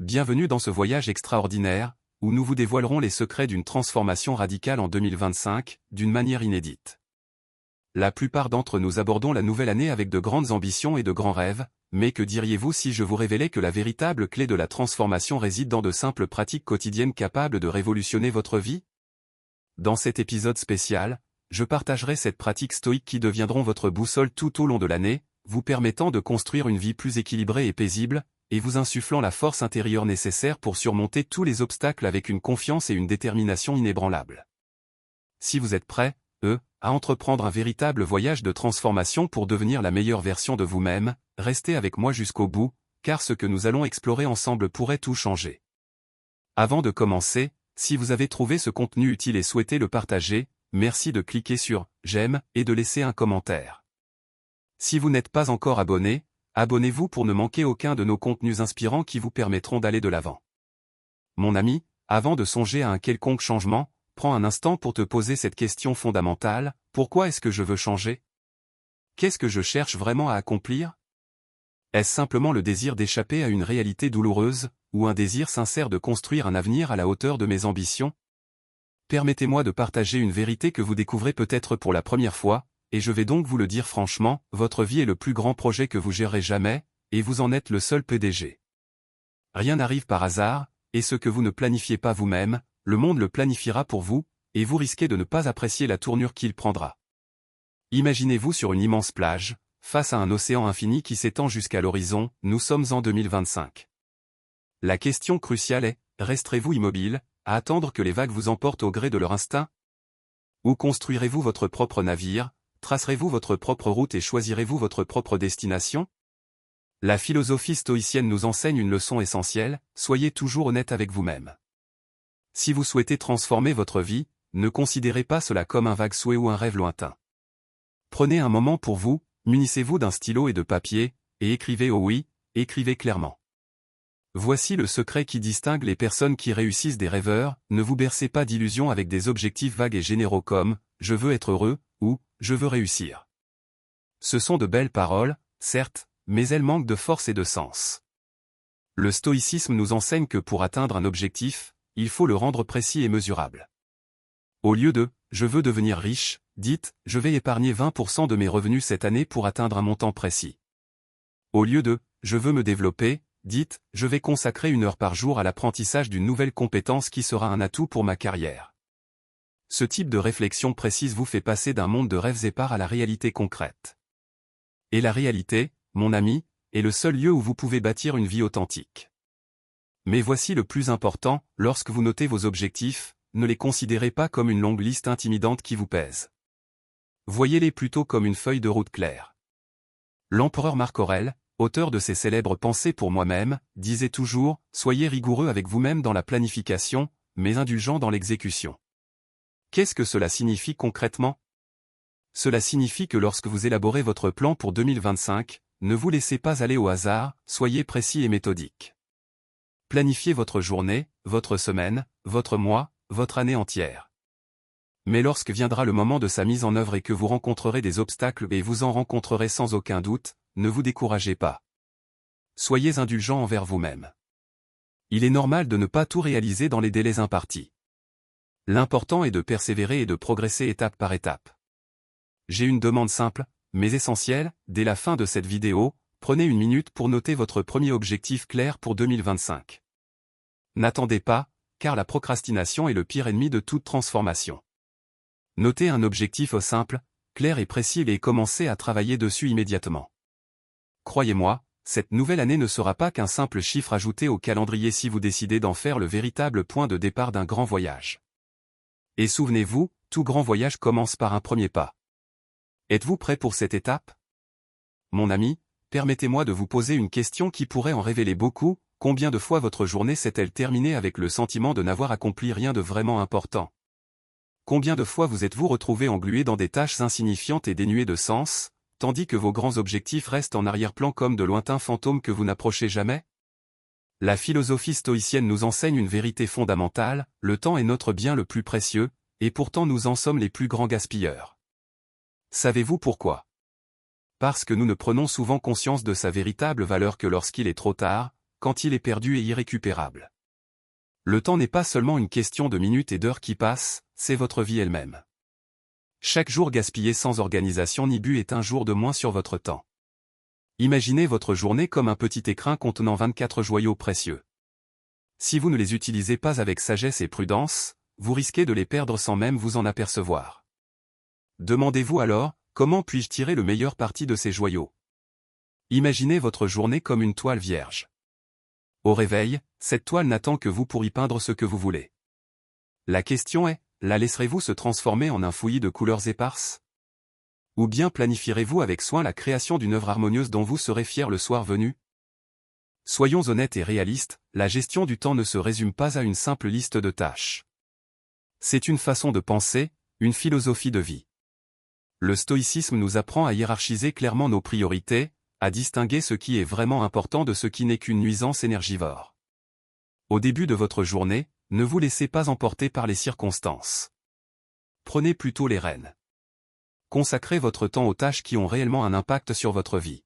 Bienvenue dans ce voyage extraordinaire, où nous vous dévoilerons les secrets d'une transformation radicale en 2025, d'une manière inédite. La plupart d'entre nous abordons la nouvelle année avec de grandes ambitions et de grands rêves, mais que diriez-vous si je vous révélais que la véritable clé de la transformation réside dans de simples pratiques quotidiennes capables de révolutionner votre vie? Dans cet épisode spécial, je partagerai cette pratique stoïque qui deviendront votre boussole tout au long de l'année, vous permettant de construire une vie plus équilibrée et paisible, et vous insufflant la force intérieure nécessaire pour surmonter tous les obstacles avec une confiance et une détermination inébranlables. Si vous êtes prêts, à entreprendre un véritable voyage de transformation pour devenir la meilleure version de vous-même, restez avec moi jusqu'au bout, car ce que nous allons explorer ensemble pourrait tout changer. Avant de commencer, si vous avez trouvé ce contenu utile et souhaitez le partager, merci de cliquer sur « J'aime » et de laisser un commentaire. Si vous n'êtes pas encore abonné, abonnez-vous pour ne manquer aucun de nos contenus inspirants qui vous permettront d'aller de l'avant. Mon ami, avant de songer à un quelconque changement, prends un instant pour te poser cette question fondamentale, pourquoi est-ce que je veux changer? Qu'est-ce que je cherche vraiment à accomplir? Est-ce simplement le désir d'échapper à une réalité douloureuse, ou un désir sincère de construire un avenir à la hauteur de mes ambitions? Permettez-moi de partager une vérité que vous découvrez peut-être pour la première fois, et je vais donc vous le dire franchement, votre vie est le plus grand projet que vous gérerez jamais, et vous en êtes le seul PDG. Rien n'arrive par hasard, et ce que vous ne planifiez pas vous-même, le monde le planifiera pour vous, et vous risquez de ne pas apprécier la tournure qu'il prendra. Imaginez-vous sur une immense plage, face à un océan infini qui s'étend jusqu'à l'horizon, nous sommes en 2025. La question cruciale est, resterez-vous immobile, à attendre que les vagues vous emportent au gré de leur instinct? Ou construirez-vous votre propre navire, tracerez-vous votre propre route et choisirez-vous votre propre destination? La philosophie stoïcienne nous enseigne une leçon essentielle, soyez toujours honnête avec vous-même. Si vous souhaitez transformer votre vie, ne considérez pas cela comme un vague souhait ou un rêve lointain. Prenez un moment pour vous, munissez-vous d'un stylo et de papier, et écrivez oh oui, écrivez clairement. Voici le secret qui distingue les personnes qui réussissent des rêveurs, ne vous bercez pas d'illusions avec des objectifs vagues et généraux comme « je veux être heureux » ou « je veux réussir ». Ce sont de belles paroles, certes, mais elles manquent de force et de sens. Le stoïcisme nous enseigne que pour atteindre un objectif, il faut le rendre précis et mesurable. Au lieu de « je veux devenir riche », dites « je vais épargner 20% de mes revenus cette année pour atteindre un montant précis ». Au lieu de « je veux me développer », dites « je vais consacrer 1 heure par jour à l'apprentissage d'une nouvelle compétence qui sera un atout pour ma carrière ». Ce type de réflexion précise vous fait passer d'un monde de rêves épars à la réalité concrète. Et la réalité, mon ami, est le seul lieu où vous pouvez bâtir une vie authentique. Mais voici le plus important, lorsque vous notez vos objectifs, ne les considérez pas comme une longue liste intimidante qui vous pèse. Voyez-les plutôt comme une feuille de route claire. L'empereur Marc Aurèle, auteur de ses célèbres Pensées pour moi-même, disait toujours « Soyez rigoureux avec vous-même dans la planification, mais indulgent dans l'exécution ». Qu'est-ce que cela signifie concrètement? Cela signifie que lorsque vous élaborez votre plan pour 2025, ne vous laissez pas aller au hasard, soyez précis et méthodique. Planifiez votre journée, votre semaine, votre mois, votre année entière. Mais lorsque viendra le moment de sa mise en œuvre et que vous rencontrerez des obstacles et vous en rencontrerez sans aucun doute, ne vous découragez pas. Soyez indulgent envers vous-même. Il est normal de ne pas tout réaliser dans les délais impartis. L'important est de persévérer et de progresser étape par étape. J'ai une demande simple, mais essentielle, dès la fin de cette vidéo, prenez 1 minute pour noter votre premier objectif clair pour 2025. N'attendez pas, car la procrastination est le pire ennemi de toute transformation. Notez un objectif simple, clair et précis et commencez à travailler dessus immédiatement. Croyez-moi, cette nouvelle année ne sera pas qu'un simple chiffre ajouté au calendrier si vous décidez d'en faire le véritable point de départ d'un grand voyage. Et souvenez-vous, tout grand voyage commence par un premier pas. Êtes-vous prêt pour cette étape? Mon ami, permettez-moi de vous poser une question qui pourrait en révéler beaucoup, combien de fois votre journée s'est-elle terminée avec le sentiment de n'avoir accompli rien de vraiment important? Combien de fois vous êtes-vous retrouvé englué dans des tâches insignifiantes et dénuées de sens, tandis que vos grands objectifs restent en arrière-plan comme de lointains fantômes que vous n'approchez jamais? La philosophie stoïcienne nous enseigne une vérité fondamentale, le temps est notre bien le plus précieux, et pourtant nous en sommes les plus grands gaspilleurs. Savez-vous pourquoi? Parce que nous ne prenons souvent conscience de sa véritable valeur que lorsqu'il est trop tard, quand il est perdu et irrécupérable. Le temps n'est pas seulement une question de minutes et d'heures qui passent, c'est votre vie elle-même. Chaque jour gaspillé sans organisation ni but est un jour de moins sur votre temps. Imaginez votre journée comme un petit écrin contenant 24 joyaux précieux. Si vous ne les utilisez pas avec sagesse et prudence, vous risquez de les perdre sans même vous en apercevoir. Demandez-vous alors, comment puis-je tirer le meilleur parti de ces joyaux? Imaginez votre journée comme une toile vierge. Au réveil, cette toile n'attend que vous pour y peindre ce que vous voulez. La question est, la laisserez-vous se transformer en un fouillis de couleurs éparses? Ou bien planifierez-vous avec soin la création d'une œuvre harmonieuse dont vous serez fier le soir venu? Soyons honnêtes et réalistes, la gestion du temps ne se résume pas à une simple liste de tâches. C'est une façon de penser, une philosophie de vie. Le stoïcisme nous apprend à hiérarchiser clairement nos priorités, à distinguer ce qui est vraiment important de ce qui n'est qu'une nuisance énergivore. Au début de votre journée, ne vous laissez pas emporter par les circonstances. Prenez plutôt les rênes. Consacrez votre temps aux tâches qui ont réellement un impact sur votre vie.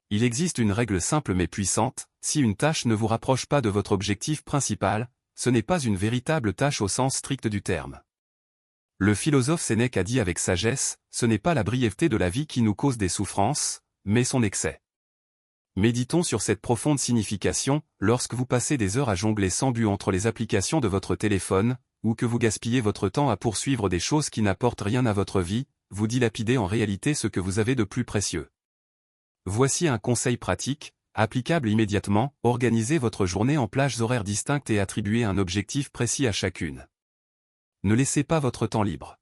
Il existe une règle simple mais puissante, si une tâche ne vous rapproche pas de votre objectif principal, ce n'est pas une véritable tâche au sens strict du terme. Le philosophe Sénèque a dit avec sagesse, ce n'est pas la brièveté de la vie qui nous cause des souffrances, mais son excès. Méditons sur cette profonde signification, lorsque vous passez des heures à jongler sans but entre les applications de votre téléphone, ou que vous gaspillez votre temps à poursuivre des choses qui n'apportent rien à votre vie, vous dilapidez en réalité ce que vous avez de plus précieux. Voici un conseil pratique, applicable immédiatement, organisez votre journée en plages horaires distinctes et attribuez un objectif précis à chacune. Ne laissez pas votre temps libre.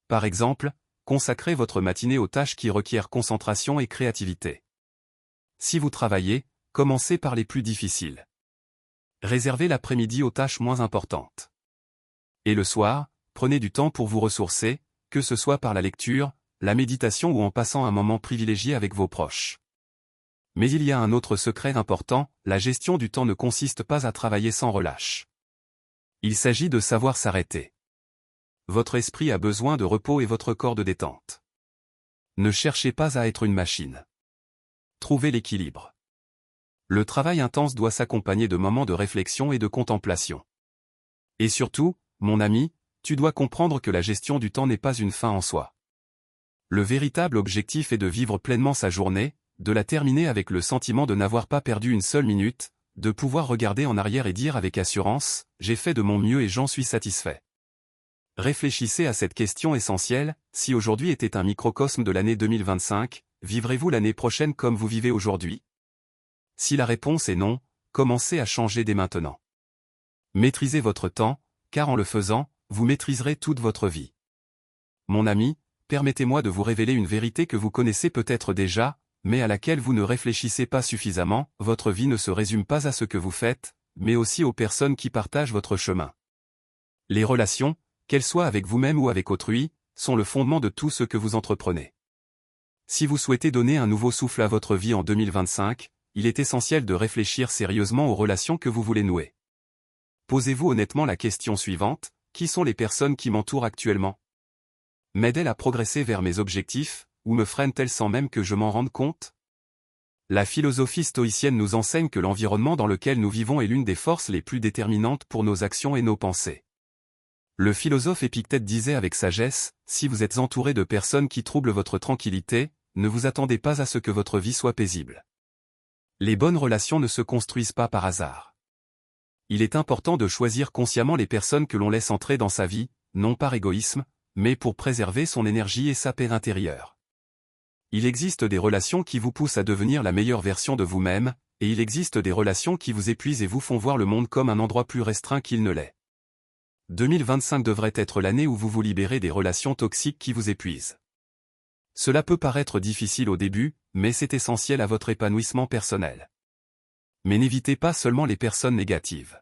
Par exemple, consacrez votre matinée aux tâches qui requièrent concentration et créativité. Si vous travaillez, commencez par les plus difficiles. Réservez l'après-midi aux tâches moins importantes. Et le soir, prenez du temps pour vous ressourcer, que ce soit par la lecture, la méditation ou en passant un moment privilégié avec vos proches. Mais il y a un autre secret important, la gestion du temps ne consiste pas à travailler sans relâche. Il s'agit de savoir s'arrêter. Votre esprit a besoin de repos et votre corps de détente. Ne cherchez pas à être une machine. Trouvez l'équilibre. Le travail intense doit s'accompagner de moments de réflexion et de contemplation. Et surtout, mon ami, tu dois comprendre que la gestion du temps n'est pas une fin en soi. Le véritable objectif est de vivre pleinement sa journée, de la terminer avec le sentiment de n'avoir pas perdu une seule minute, de pouvoir regarder en arrière et dire avec assurance, j'ai fait de mon mieux et j'en suis satisfait. Réfléchissez à cette question essentielle, si aujourd'hui était un microcosme de l'année 2025, vivrez-vous l'année prochaine comme vous vivez aujourd'hui? Si la réponse est non, commencez à changer dès maintenant. Maîtrisez votre temps, car en le faisant, vous maîtriserez toute votre vie. Mon ami, permettez-moi de vous révéler une vérité que vous connaissez peut-être déjà, mais à laquelle vous ne réfléchissez pas suffisamment, votre vie ne se résume pas à ce que vous faites, mais aussi aux personnes qui partagent votre chemin. Les relations, qu'elles soient avec vous-même ou avec autrui, sont le fondement de tout ce que vous entreprenez. Si vous souhaitez donner un nouveau souffle à votre vie en 2025, il est essentiel de réfléchir sérieusement aux relations que vous voulez nouer. Posez-vous honnêtement la question suivante, qui sont les personnes qui m'entourent actuellement? M'aident-elles à progresser vers mes objectifs, ou me freinent-elles sans même que je m'en rende compte? La philosophie stoïcienne nous enseigne que l'environnement dans lequel nous vivons est l'une des forces les plus déterminantes pour nos actions et nos pensées. Le philosophe Épictète disait avec sagesse, si vous êtes entouré de personnes qui troublent votre tranquillité, ne vous attendez pas à ce que votre vie soit paisible. Les bonnes relations ne se construisent pas par hasard. Il est important de choisir consciemment les personnes que l'on laisse entrer dans sa vie, non par égoïsme, mais pour préserver son énergie et sa paix intérieure. Il existe des relations qui vous poussent à devenir la meilleure version de vous-même, et il existe des relations qui vous épuisent et vous font voir le monde comme un endroit plus restreint qu'il ne l'est. 2025 devrait être l'année où vous vous libérez des relations toxiques qui vous épuisent. Cela peut paraître difficile au début, mais c'est essentiel à votre épanouissement personnel. Mais n'évitez pas seulement les personnes négatives.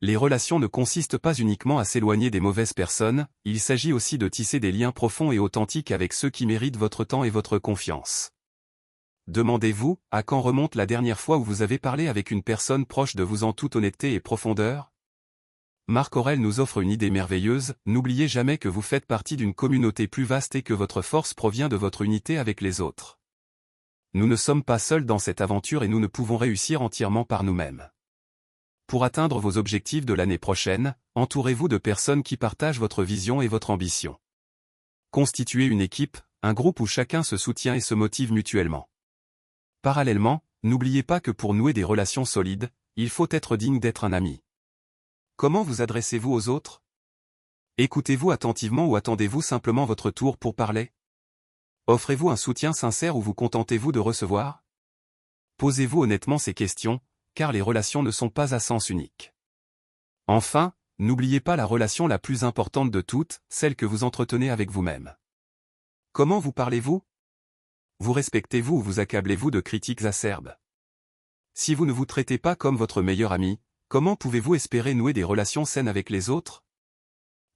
Les relations ne consistent pas uniquement à s'éloigner des mauvaises personnes, il s'agit aussi de tisser des liens profonds et authentiques avec ceux qui méritent votre temps et votre confiance. Demandez-vous, à quand remonte la dernière fois où vous avez parlé avec une personne proche de vous en toute honnêteté et profondeur? Marc Aurèle nous offre une idée merveilleuse, n'oubliez jamais que vous faites partie d'une communauté plus vaste et que votre force provient de votre unité avec les autres. Nous ne sommes pas seuls dans cette aventure et nous ne pouvons réussir entièrement par nous-mêmes. Pour atteindre vos objectifs de l'année prochaine, entourez-vous de personnes qui partagent votre vision et votre ambition. Constituez une équipe, un groupe où chacun se soutient et se motive mutuellement. Parallèlement, n'oubliez pas que pour nouer des relations solides, il faut être digne d'être un ami. Comment vous adressez-vous aux autres? Écoutez-vous attentivement ou attendez-vous simplement votre tour pour parler? Offrez-vous un soutien sincère ou vous contentez-vous de recevoir? Posez-vous honnêtement ces questions, car les relations ne sont pas à sens unique. Enfin, n'oubliez pas la relation la plus importante de toutes, celle que vous entretenez avec vous-même. Comment vous parlez-vous? Vous respectez-vous ou vous accablez-vous de critiques acerbes? Si vous ne vous traitez pas comme votre meilleur ami, comment pouvez-vous espérer nouer des relations saines avec les autres?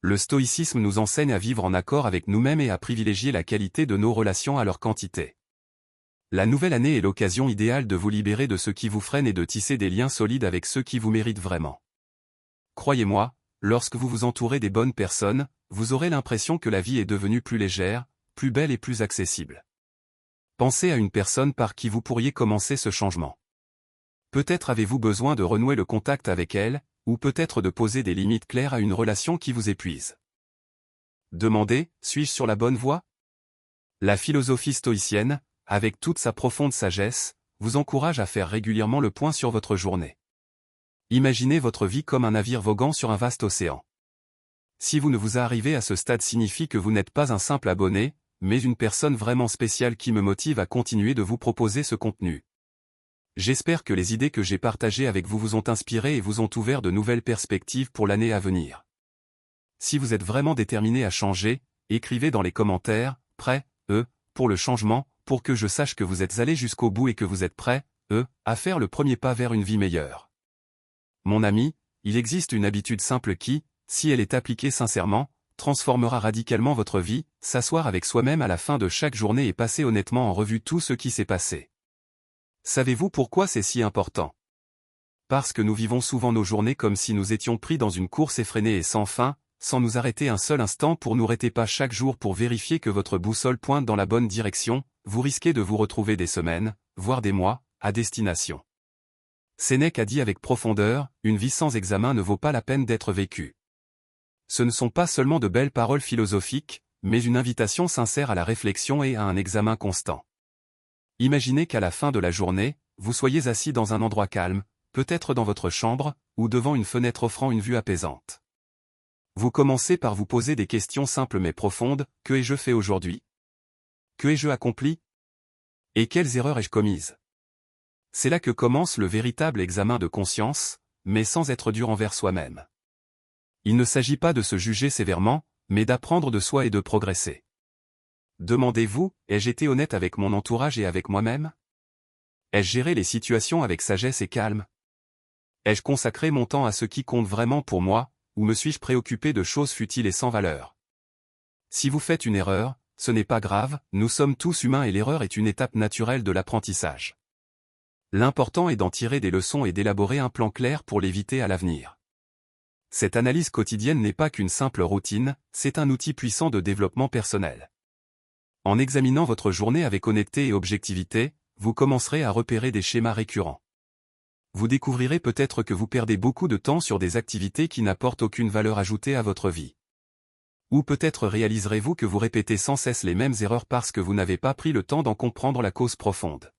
Le stoïcisme nous enseigne à vivre en accord avec nous-mêmes et à privilégier la qualité de nos relations à leur quantité. La nouvelle année est l'occasion idéale de vous libérer de ce qui vous freine et de tisser des liens solides avec ceux qui vous méritent vraiment. Croyez-moi, lorsque vous vous entourez des bonnes personnes, vous aurez l'impression que la vie est devenue plus légère, plus belle et plus accessible. Pensez à une personne par qui vous pourriez commencer ce changement. Peut-être avez-vous besoin de renouer le contact avec elle, ou peut-être de poser des limites claires à une relation qui vous épuise. Demandez, suis-je sur la bonne voie? La philosophie stoïcienne, avec toute sa profonde sagesse, vous encourage à faire régulièrement le point sur votre journée. Imaginez votre vie comme un navire voguant sur un vaste océan. Si vous ne vous arrivez à ce stade signifie que vous n'êtes pas un simple abonné, mais une personne vraiment spéciale qui me motive à continuer de vous proposer ce contenu. J'espère que les idées que j'ai partagées avec vous vous ont inspiré et vous ont ouvert de nouvelles perspectives pour l'année à venir. Si vous êtes vraiment déterminé à changer, écrivez dans les commentaires, prêt, pour le changement, pour que je sache que vous êtes allé jusqu'au bout et que vous êtes prêt, à faire le premier pas vers une vie meilleure. Mon ami, il existe une habitude simple qui, si elle est appliquée sincèrement, transformera radicalement votre vie, s'asseoir avec soi-même à la fin de chaque journée et passer honnêtement en revue tout ce qui s'est passé. Savez-vous pourquoi c'est si important? Parce que nous vivons souvent nos journées comme si nous étions pris dans une course effrénée et sans fin, sans nous arrêter un seul instant pour nous arrêter pas chaque jour pour vérifier que votre boussole pointe dans la bonne direction, vous risquez de vous retrouver des semaines, voire des mois, à destination. Sénèque a dit avec profondeur, une vie sans examen ne vaut pas la peine d'être vécue. Ce ne sont pas seulement de belles paroles philosophiques, mais une invitation sincère à la réflexion et à un examen constant. Imaginez qu'à la fin de la journée, vous soyez assis dans un endroit calme, peut-être dans votre chambre, ou devant une fenêtre offrant une vue apaisante. Vous commencez par vous poser des questions simples mais profondes, que ai-je fait aujourd'hui? Que ai-je accompli? Et quelles erreurs ai-je commises? C'est là que commence le véritable examen de conscience, mais sans être dur envers soi-même. Il ne s'agit pas de se juger sévèrement, mais d'apprendre de soi et de progresser. Demandez-vous, ai-je été honnête avec mon entourage et avec moi-même? Ai-je géré les situations avec sagesse et calme? Ai-je consacré mon temps à ce qui compte vraiment pour moi, ou me suis-je préoccupé de choses futiles et sans valeur? Si vous faites une erreur, ce n'est pas grave, nous sommes tous humains et l'erreur est une étape naturelle de l'apprentissage. L'important est d'en tirer des leçons et d'élaborer un plan clair pour l'éviter à l'avenir. Cette analyse quotidienne n'est pas qu'une simple routine, c'est un outil puissant de développement personnel. En examinant votre journée avec honnêteté et objectivité, vous commencerez à repérer des schémas récurrents. Vous découvrirez peut-être que vous perdez beaucoup de temps sur des activités qui n'apportent aucune valeur ajoutée à votre vie. Ou peut-être réaliserez-vous que vous répétez sans cesse les mêmes erreurs parce que vous n'avez pas pris le temps d'en comprendre la cause profonde.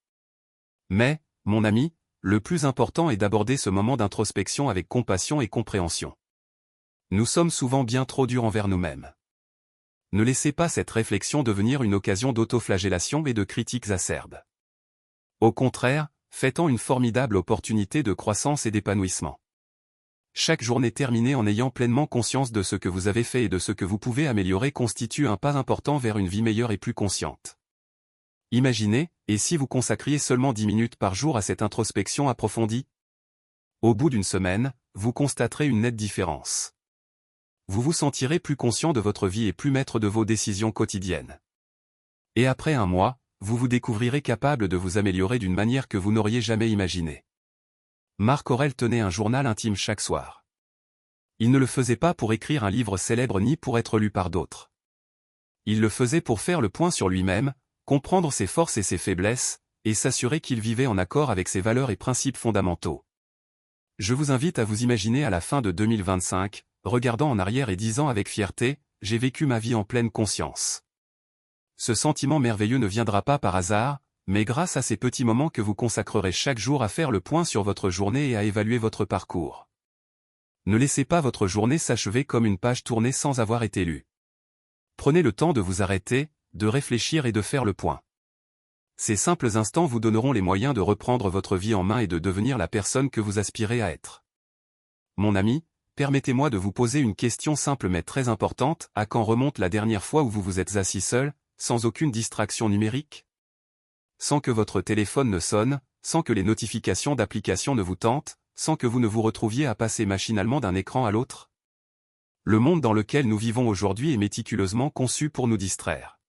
Mais, mon ami, le plus important est d'aborder ce moment d'introspection avec compassion et compréhension. Nous sommes souvent bien trop durs envers nous-mêmes. Ne laissez pas cette réflexion devenir une occasion d'autoflagellation et de critiques acerbes. Au contraire, faites-en une formidable opportunité de croissance et d'épanouissement. Chaque journée terminée en ayant pleinement conscience de ce que vous avez fait et de ce que vous pouvez améliorer constitue un pas important vers une vie meilleure et plus consciente. Imaginez, et si vous consacriez seulement 10 minutes par jour à cette introspection approfondie? Au bout d'une semaine, vous constaterez une nette différence. Vous vous sentirez plus conscient de votre vie et plus maître de vos décisions quotidiennes. Et après un mois, vous vous découvrirez capable de vous améliorer d'une manière que vous n'auriez jamais imaginée. Marc Aurèle tenait un journal intime chaque soir. Il ne le faisait pas pour écrire un livre célèbre ni pour être lu par d'autres. Il le faisait pour faire le point sur lui-même, comprendre ses forces et ses faiblesses, et s'assurer qu'il vivait en accord avec ses valeurs et principes fondamentaux. Je vous invite à vous imaginer à la fin de 2025, regardant en arrière et disant avec fierté, « J'ai vécu ma vie en pleine conscience ». Ce sentiment merveilleux ne viendra pas par hasard, mais grâce à ces petits moments que vous consacrerez chaque jour à faire le point sur votre journée et à évaluer votre parcours. Ne laissez pas votre journée s'achever comme une page tournée sans avoir été lue. Prenez le temps de vous arrêter, de réfléchir et de faire le point. Ces simples instants vous donneront les moyens de reprendre votre vie en main et de devenir la personne que vous aspirez à être. Mon ami, permettez-moi de vous poser une question simple mais très importante. À quand remonte la dernière fois où vous vous êtes assis seul, sans aucune distraction numérique? Sans que votre téléphone ne sonne, sans que les notifications d'applications ne vous tentent, sans que vous ne vous retrouviez à passer machinalement d'un écran à l'autre? Le monde dans lequel nous vivons aujourd'hui est méticuleusement conçu pour nous distraire.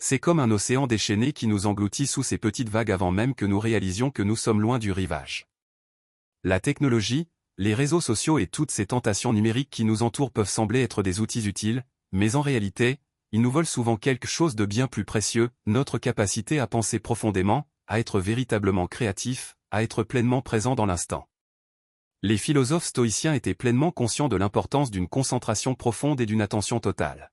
C'est comme un océan déchaîné qui nous engloutit sous ses petites vagues avant même que nous réalisions que nous sommes loin du rivage. La technologie, les réseaux sociaux et toutes ces tentations numériques qui nous entourent peuvent sembler être des outils utiles, mais en réalité, ils nous volent souvent quelque chose de bien plus précieux, notre capacité à penser profondément, à être véritablement créatif, à être pleinement présent dans l'instant. Les philosophes stoïciens étaient pleinement conscients de l'importance d'une concentration profonde et d'une attention totale.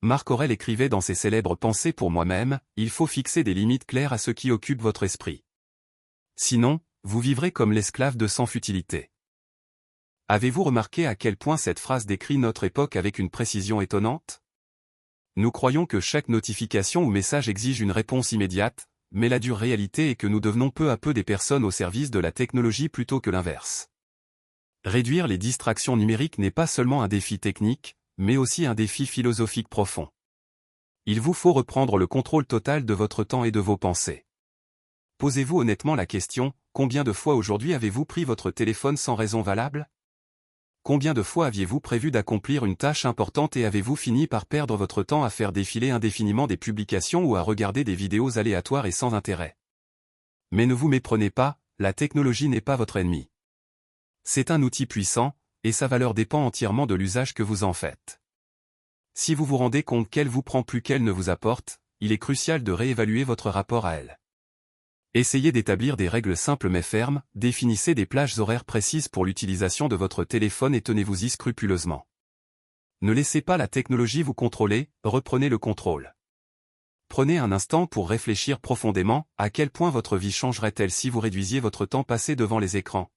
Marc Aurèle écrivait dans ses célèbres Pensées pour moi-même, « Il faut fixer des limites claires à ce qui occupe votre esprit. Sinon, vous vivrez comme l'esclave de sans futilité. » Avez-vous remarqué à quel point cette phrase décrit notre époque avec une précision étonnante? Nous croyons que chaque notification ou message exige une réponse immédiate, mais la dure réalité est que nous devenons peu à peu des personnes au service de la technologie plutôt que l'inverse. Réduire les distractions numériques n'est pas seulement un défi technique, mais aussi un défi philosophique profond. Il vous faut reprendre le contrôle total de votre temps et de vos pensées. Posez-vous honnêtement la question, combien de fois aujourd'hui avez-vous pris votre téléphone sans raison valable? Combien de fois aviez-vous prévu d'accomplir une tâche importante et avez-vous fini par perdre votre temps à faire défiler indéfiniment des publications ou à regarder des vidéos aléatoires et sans intérêt? Mais ne vous méprenez pas, la technologie n'est pas votre ennemi. C'est un outil puissant, et sa valeur dépend entièrement de l'usage que vous en faites. Si vous vous rendez compte qu'elle vous prend plus qu'elle ne vous apporte, il est crucial de réévaluer votre rapport à elle. Essayez d'établir des règles simples mais fermes, définissez des plages horaires précises pour l'utilisation de votre téléphone et tenez-vous-y scrupuleusement. Ne laissez pas la technologie vous contrôler, reprenez le contrôle. Prenez un instant pour réfléchir profondément, à quel point votre vie changerait-elle si vous réduisiez votre temps passé devant les écrans?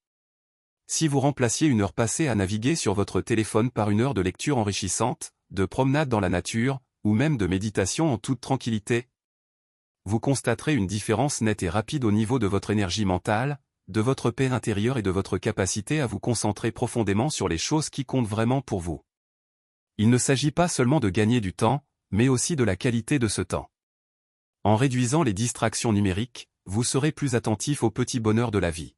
Si vous remplaciez une heure passée à naviguer sur votre téléphone par une heure de lecture enrichissante, de promenade dans la nature, ou même de méditation en toute tranquillité, vous constaterez une différence nette et rapide au niveau de votre énergie mentale, de votre paix intérieure et de votre capacité à vous concentrer profondément sur les choses qui comptent vraiment pour vous. Il ne s'agit pas seulement de gagner du temps, mais aussi de la qualité de ce temps. En réduisant les distractions numériques, vous serez plus attentif aux petits bonheurs de la vie.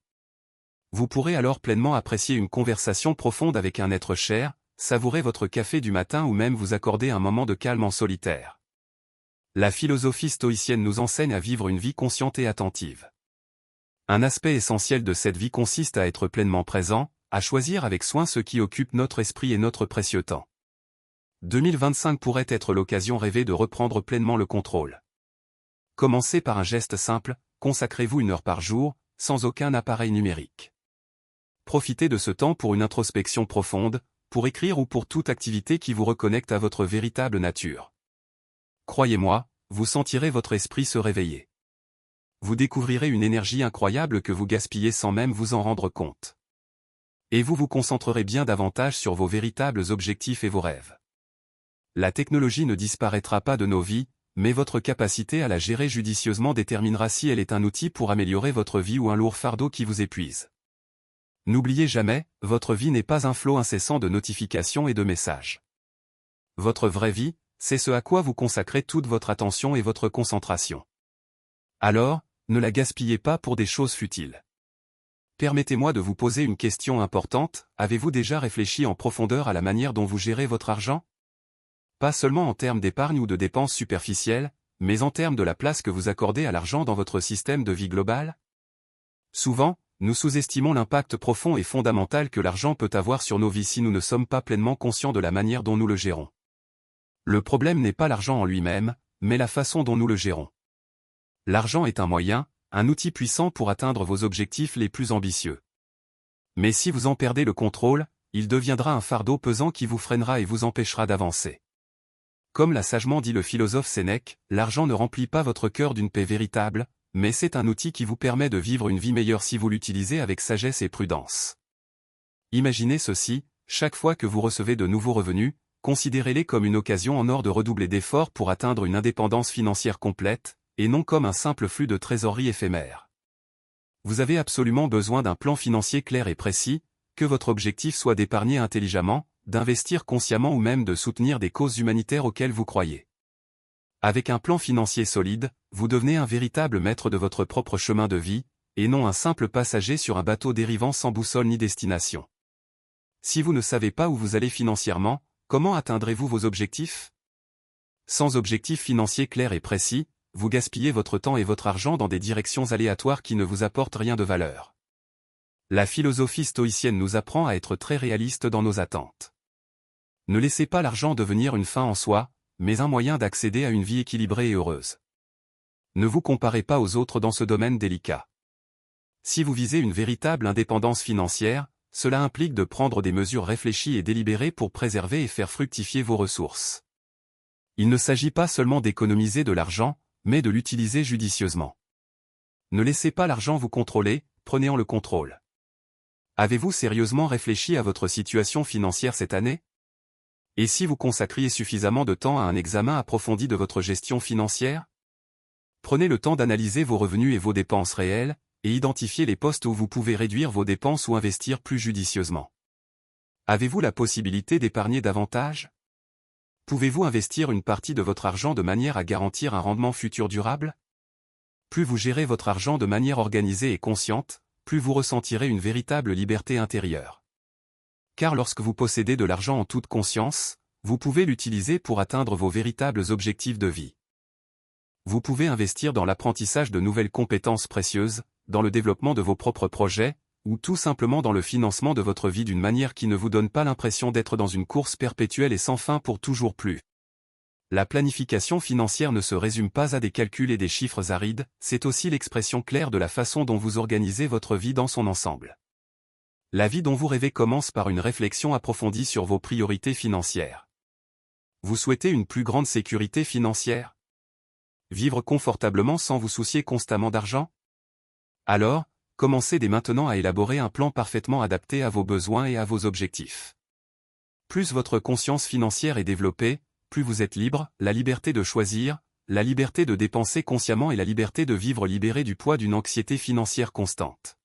Vous pourrez alors pleinement apprécier une conversation profonde avec un être cher, savourer votre café du matin ou même vous accorder un moment de calme en solitaire. La philosophie stoïcienne nous enseigne à vivre une vie consciente et attentive. Un aspect essentiel de cette vie consiste à être pleinement présent, à choisir avec soin ce qui occupe notre esprit et notre précieux temps. 2025 pourrait être l'occasion rêvée de reprendre pleinement le contrôle. Commencez par un geste simple, consacrez-vous 1 heure par jour, sans aucun appareil numérique. Profitez de ce temps pour une introspection profonde, pour écrire ou pour toute activité qui vous reconnecte à votre véritable nature. Croyez-moi, vous sentirez votre esprit se réveiller. Vous découvrirez une énergie incroyable que vous gaspillez sans même vous en rendre compte. Et vous vous concentrerez bien davantage sur vos véritables objectifs et vos rêves. La technologie ne disparaîtra pas de nos vies, mais votre capacité à la gérer judicieusement déterminera si elle est un outil pour améliorer votre vie ou un lourd fardeau qui vous épuise. N'oubliez jamais, votre vie n'est pas un flot incessant de notifications et de messages. Votre vraie vie, c'est ce à quoi vous consacrez toute votre attention et votre concentration. Alors, ne la gaspillez pas pour des choses futiles. Permettez-moi de vous poser une question importante, avez-vous déjà réfléchi en profondeur à la manière dont vous gérez votre argent? Pas seulement en termes d'épargne ou de dépenses superficielles, mais en termes de la place que vous accordez à l'argent dans votre système de vie global? Souvent, nous sous-estimons l'impact profond et fondamental que l'argent peut avoir sur nos vies si nous ne sommes pas pleinement conscients de la manière dont nous le gérons. Le problème n'est pas l'argent en lui-même, mais la façon dont nous le gérons. L'argent est un moyen, un outil puissant pour atteindre vos objectifs les plus ambitieux. Mais si vous en perdez le contrôle, il deviendra un fardeau pesant qui vous freinera et vous empêchera d'avancer. Comme l'a sagement dit le philosophe Sénèque, l'argent ne remplit pas votre cœur d'une paix véritable, mais c'est un outil qui vous permet de vivre une vie meilleure si vous l'utilisez avec sagesse et prudence. Imaginez ceci, chaque fois que vous recevez de nouveaux revenus, considérez-les comme une occasion en or de redoubler d'efforts pour atteindre une indépendance financière complète, et non comme un simple flux de trésorerie éphémère. Vous avez absolument besoin d'un plan financier clair et précis, que votre objectif soit d'épargner intelligemment, d'investir consciemment ou même de soutenir des causes humanitaires auxquelles vous croyez. Avec un plan financier solide, vous devenez un véritable maître de votre propre chemin de vie, et non un simple passager sur un bateau dérivant sans boussole ni destination. Si vous ne savez pas où vous allez financièrement, comment atteindrez-vous vos objectifs? Sans objectif financier clair et précis, vous gaspillez votre temps et votre argent dans des directions aléatoires qui ne vous apportent rien de valeur. La philosophie stoïcienne nous apprend à être très réalistes dans nos attentes. Ne laissez pas l'argent devenir une fin en soi, mais un moyen d'accéder à une vie équilibrée et heureuse. Ne vous comparez pas aux autres dans ce domaine délicat. Si vous visez une véritable indépendance financière, cela implique de prendre des mesures réfléchies et délibérées pour préserver et faire fructifier vos ressources. Il ne s'agit pas seulement d'économiser de l'argent, mais de l'utiliser judicieusement. Ne laissez pas l'argent vous contrôler, prenez-en le contrôle. Avez-vous sérieusement réfléchi à votre situation financière cette année? Et si vous consacriez suffisamment de temps à un examen approfondi de votre gestion financière? Prenez le temps d'analyser vos revenus et vos dépenses réelles, et identifiez les postes où vous pouvez réduire vos dépenses ou investir plus judicieusement. Avez-vous la possibilité d'épargner davantage? Pouvez-vous investir une partie de votre argent de manière à garantir un rendement futur durable? Plus vous gérez votre argent de manière organisée et consciente, plus vous ressentirez une véritable liberté intérieure. Car lorsque vous possédez de l'argent en toute conscience, vous pouvez l'utiliser pour atteindre vos véritables objectifs de vie. Vous pouvez investir dans l'apprentissage de nouvelles compétences précieuses, dans le développement de vos propres projets, ou tout simplement dans le financement de votre vie d'une manière qui ne vous donne pas l'impression d'être dans une course perpétuelle et sans fin pour toujours plus. La planification financière ne se résume pas à des calculs et des chiffres arides, c'est aussi l'expression claire de la façon dont vous organisez votre vie dans son ensemble. La vie dont vous rêvez commence par une réflexion approfondie sur vos priorités financières. Vous souhaitez une plus grande sécurité financière? Vivre confortablement sans vous soucier constamment d'argent? Alors, commencez dès maintenant à élaborer un plan parfaitement adapté à vos besoins et à vos objectifs. Plus votre conscience financière est développée, plus vous êtes libre, la liberté de choisir, la liberté de dépenser consciemment et la liberté de vivre libéré du poids d'une anxiété financière constante.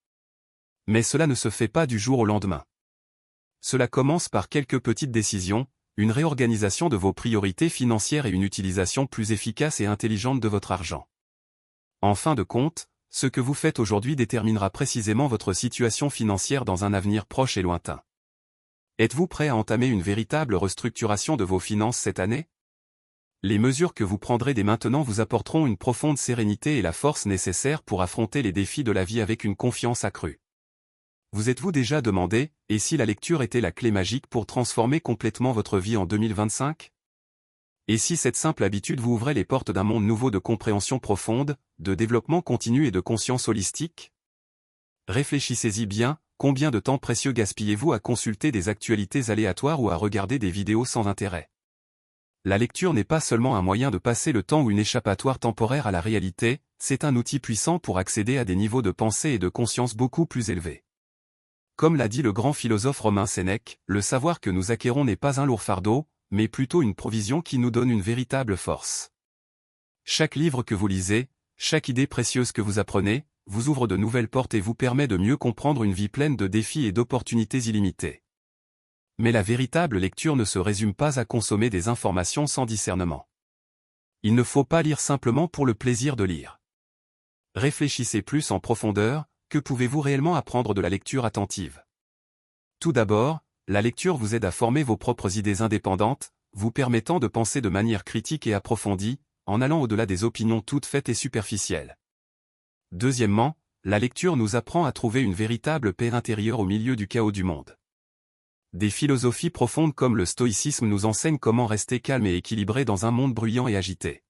Mais cela ne se fait pas du jour au lendemain. Cela commence par quelques petites décisions, une réorganisation de vos priorités financières et une utilisation plus efficace et intelligente de votre argent. En fin de compte, ce que vous faites aujourd'hui déterminera précisément votre situation financière dans un avenir proche et lointain. Êtes-vous prêt à entamer une véritable restructuration de vos finances cette année? Les mesures que vous prendrez dès maintenant vous apporteront une profonde sérénité et la force nécessaire pour affronter les défis de la vie avec une confiance accrue. Vous êtes-vous déjà demandé, et si la lecture était la clé magique pour transformer complètement votre vie en 2025? Et si cette simple habitude vous ouvrait les portes d'un monde nouveau de compréhension profonde, de développement continu et de conscience holistique? Réfléchissez-y bien, combien de temps précieux gaspillez-vous à consulter des actualités aléatoires ou à regarder des vidéos sans intérêt? La lecture n'est pas seulement un moyen de passer le temps ou une échappatoire temporaire à la réalité, c'est un outil puissant pour accéder à des niveaux de pensée et de conscience beaucoup plus élevés. Comme l'a dit le grand philosophe romain Sénèque, le savoir que nous acquérons n'est pas un lourd fardeau, mais plutôt une provision qui nous donne une véritable force. Chaque livre que vous lisez, chaque idée précieuse que vous apprenez, vous ouvre de nouvelles portes et vous permet de mieux comprendre une vie pleine de défis et d'opportunités illimitées. Mais la véritable lecture ne se résume pas à consommer des informations sans discernement. Il ne faut pas lire simplement pour le plaisir de lire. Réfléchissez plus en profondeur, que pouvez-vous réellement apprendre de la lecture attentive? Tout d'abord, la lecture vous aide à former vos propres idées indépendantes, vous permettant de penser de manière critique et approfondie, en allant au-delà des opinions toutes faites et superficielles. Deuxièmement, la lecture nous apprend à trouver une véritable paix intérieure au milieu du chaos du monde. Des philosophies profondes comme le stoïcisme nous enseignent comment rester calme et équilibré dans un monde bruyant et agité.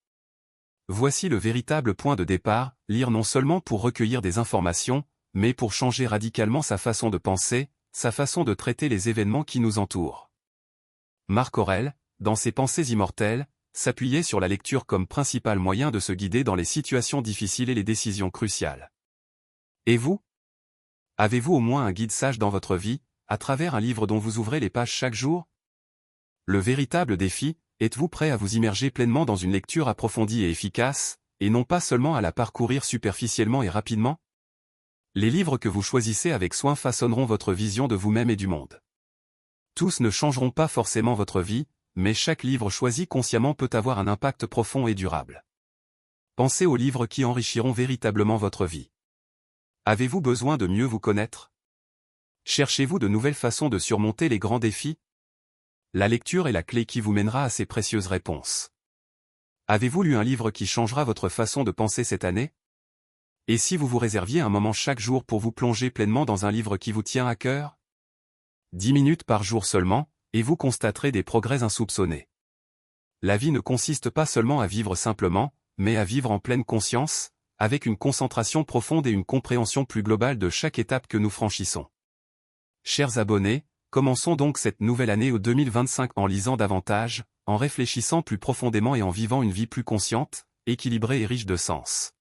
Voici le véritable point de départ, lire non seulement pour recueillir des informations, mais pour changer radicalement sa façon de penser, sa façon de traiter les événements qui nous entourent. Marc Aurèle, dans ses Pensées immortelles, s'appuyait sur la lecture comme principal moyen de se guider dans les situations difficiles et les décisions cruciales. Et vous? Avez-vous au moins un guide sage dans votre vie, à travers un livre dont vous ouvrez les pages chaque jour? Le véritable défi, êtes-vous prêt à vous immerger pleinement dans une lecture approfondie et efficace, et non pas seulement à la parcourir superficiellement et rapidement? Les livres que vous choisissez avec soin façonneront votre vision de vous-même et du monde. Tous ne changeront pas forcément votre vie, mais chaque livre choisi consciemment peut avoir un impact profond et durable. Pensez aux livres qui enrichiront véritablement votre vie. Avez-vous besoin de mieux vous connaître? Cherchez-vous de nouvelles façons de surmonter les grands défis? La lecture est la clé qui vous mènera à ces précieuses réponses. Avez-vous lu un livre qui changera votre façon de penser cette année? Et si vous vous réserviez un moment chaque jour pour vous plonger pleinement dans un livre qui vous tient à cœur? 10 minutes par jour seulement, et vous constaterez des progrès insoupçonnés. La vie ne consiste pas seulement à vivre simplement, mais à vivre en pleine conscience, avec une concentration profonde et une compréhension plus globale de chaque étape que nous franchissons. Chers abonnés, commençons donc cette nouvelle année au 2025 en lisant davantage, en réfléchissant plus profondément et en vivant une vie plus consciente, équilibrée et riche de sens.